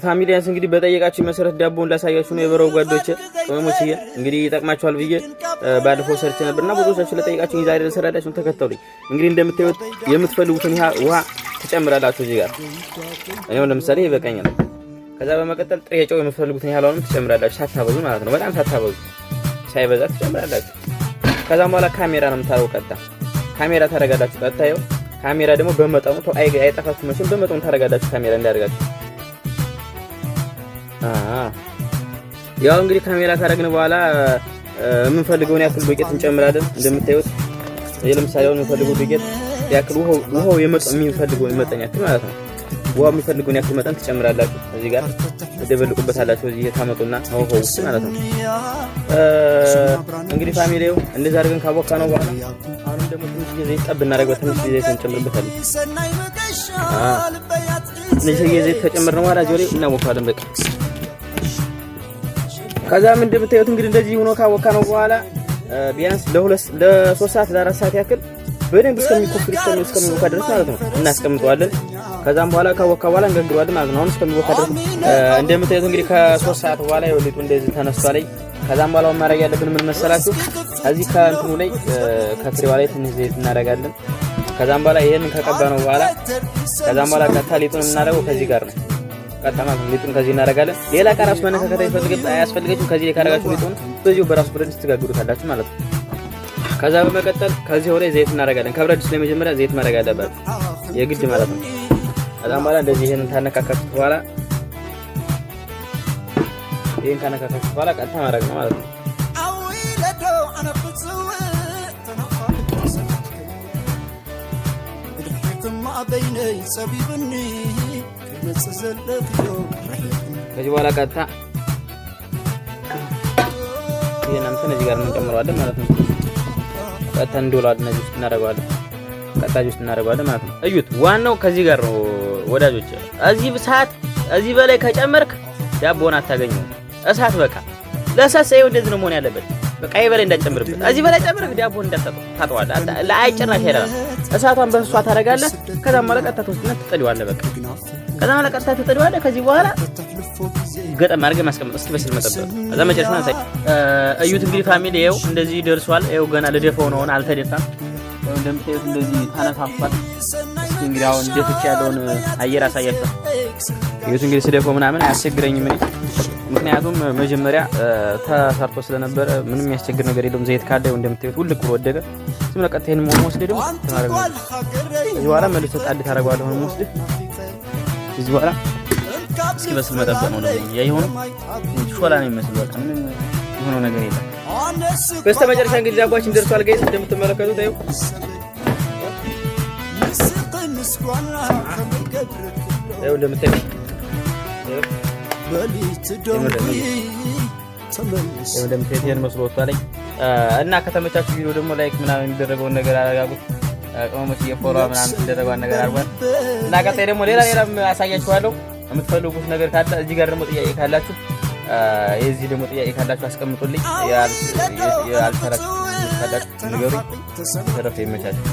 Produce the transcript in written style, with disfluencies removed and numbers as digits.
ፋሚሊያንስ እንግዲህ በጠየቃችሁ መሰረት ዳቦውን ላሳያችሁ ነው የበረው ጓዶች ወሞች እንግዲህ ይጠቅማችኋል ብዬ ባለፈው ሰርች ነበርና ብዙዎቻችሁ ለጠየቃችሁ ዛሬ ልሰራላችሁ ተከተሉኝ። እንግዲህ እንደምታዩት የምትፈልጉትን ውሃ ትጨምራላችሁ እዚህ ጋር እኔው ለምሳሌ ይበቃኛል። ከዛ በመቀጠል ጥሬ ጨው የምትፈልጉትን ያህል ትጨምራላችሁ ሳታበዙ ማለት ነው። በጣም ሳታበዙ ሳይበዛ ትጨምራላችሁ። ከዛም በኋላ ካሜራ ነው የምታረው ቀጣ ካሜራ ታረጋላችሁ። ቀጣዩ ካሜራ ደግሞ በመጠኑ አይጠፋችሁ መቼም በመጠኑ ታረጋላችሁ ካሜራ እንዳያርጋችሁ። ያው እንግዲህ ካሜራ ካረግን በኋላ የምንፈልገውን ያክል ዱቄት እንጨምራለን። እንደምታዩት ለምሳሌ የምንፈልገው ዱቄት ያክል ውሃው የሚፈልገው መጠን ያክል ማለት ነው። ውሃው የሚፈልገውን ያክል መጠን ትጨምራላችሁ። እዚህ ጋር ትደበልቁበታላችሁ። እዚህ ታመጡና ውሃው ውስጥ ማለት ነው። እንግዲህ ፋሚሊው እንደዛ አድርገን ካቦካ ነው በኋላ አሁንም ደግሞ ትንሽ ዘይት ጠብ እናደርገው። ትንሽ ዘይት እንጨምርበታለን። ትንሽ ዘይት ከጨመርነው በኋላ እዚሁ ላይ እናቦካዋለን በቃ። ከዛም እንደምታዩት እንግዲህ እንደዚህ ሆኖ ካቦካ ነው በኋላ ቢያንስ ለ3 ሰዓት ለ4 ሰዓት ያክል በደንብ እስከሚኮፍር እስከሚቦካ ድረስ ማለት ነው እናስቀምጠዋለን። ከዛም በኋላ ካቦካ በኋላ እንገግረዋለን ማለት ነው። አሁን እስከሚቦካ ድረስ እንደምታዩት እንግዲህ ከ3 ሰዓት በኋላ ይወልጡ እንደዚህ ተነስቷል። ከዛም በኋላ ማድረግ ያለብን ምን መሰላችሁ? እዚህ ከእንትኑ ላይ ከትሪዋ ላይ ትንሽ ዘይት እናደርጋለን። ከዛም በኋላ ይሄንን ከቀባነው በኋላ ከዛም በኋላ ሊጡን የምናደርገው ከዚህ ጋር ነው። ቀጣማ ሊጡን ከዚህ እናደርጋለን። ሌላ ቀራስ መነካከት አያስፈልጋችሁም። ከዚህ ላይ ካደረጋችሁ ሊጡን በዚሁ በራሱ ብረት ድስት ትጋግሩታላችሁ ማለት ነው። ከዛ በመቀጠል ከዚህ ላይ ዘይት እናደርጋለን። ከብረት ድስት ላይ መጀመሪያ ዘይት ማድረግ አለባችሁ የግድ ማለት ነው። ከዛም በኋላ እንደዚህ ይሄንን ታነካካችሁ በኋላ ይሄን ካነካካችሁ በኋላ ቀጥታ ማድረግ ነው ማለት ነው። ከዚህ በኋላ ቀጥታ ይሄንን እዚህ ጋር እንጨምረዋለን ማለት ነው። ቀጥታ እንደውላለን እዚህ ውስጥ እናደርገዋለን። ቀጥታ እዚህ ውስጥ እናደርገዋለን ማለት ነው። እዩት፣ ዋናው ከዚህ ጋር ነው ወዳጆች። እዚህ በላይ ከጨመርክ ዳቦን አታገኘው። እሳት በቃ ለእሳት ሳይሆን እንደዚህ ነው መሆን ያለበት። በቃ ይበላይ እንዳጨምርበት። እዚህ በላይ ጨምርክ ዳቦን እንዳታጠዋለህ። ለአይጨራሽ ሄዳል። እሳቷን በእሷ ታደርጋለህ። ከዛም በኋላ ቀጥታ ተወስደህ ትጥደዋለህ። በቃ ከዛም በኋላ ቀጥታ ትጥደዋለህ። ከዚህ በኋላ ገጠም አድርገህ ማስቀመጥ እስኪበስል መጠበቅ። ከዛ መጨረሻውን አሳይ። እዩት እንግዲህ ፋሚሊ ይኸው እንደዚህ ደርሷል። ይኸው ገና ልደፋው ነው፣ አልተደፋም። ይኸው እንደምታዩት እንደዚህ ታነፋፋል። እስኪ እንግዲህ አሁን ደፍቼ ያለውን አየር አሳያችኋል። እዩት እንግዲህ ስደፋው ምናምን አያስቸግረኝም እኔ ምክንያቱም መጀመሪያ ተሰርቶ ስለነበረ ምንም የሚያስቸግር ነገር የለውም። ዘይት ካለ እንደምታዩት ሁሉ ብሎ ወደቀ። ዝም ብለህ ቀጥታ ይሄንን ወስደህ ደግሞ ታረጋለህ። እዚህ በኋላ መልሰህ ጣድ ታረጋለህ። ሆኖ ወስደህ እዚህ በኋላ እስኪበስል መጠበቅ ነው። ደግሞ ያይሆን ሾላ ነው የሚመስል በቃ ምንም የሆነው ነገር የለም። በስተመጨረሻ እንግዲህ ዳቦአችን ደርሷል ጋይስ እንደምትመለከቱት ይኸው እንደምታዩት እንደምታዩት መስሎ ወጥቷል። እና ከተመቻችሁ ቪዲዮ ደግሞ ላይክ ምናምን የሚደረገውን ነገር አረጋጉት። ቅመሞች እየፎራ ምናምን የሚደረገውን ነገር አርጓል። እና ቀጣይ ደግሞ ሌላም አሳያችኋለሁ። የምትፈልጉት ነገር ካለ እዚህ ጋር ደግሞ ጥያቄ ካላችሁ የዚህ ደግሞ ጥያቄ ካላችሁ አስቀምጡልኝ። ያልተረፈ ካላችሁ ንገሩኝ። ተረፈ ይመቻችሁ።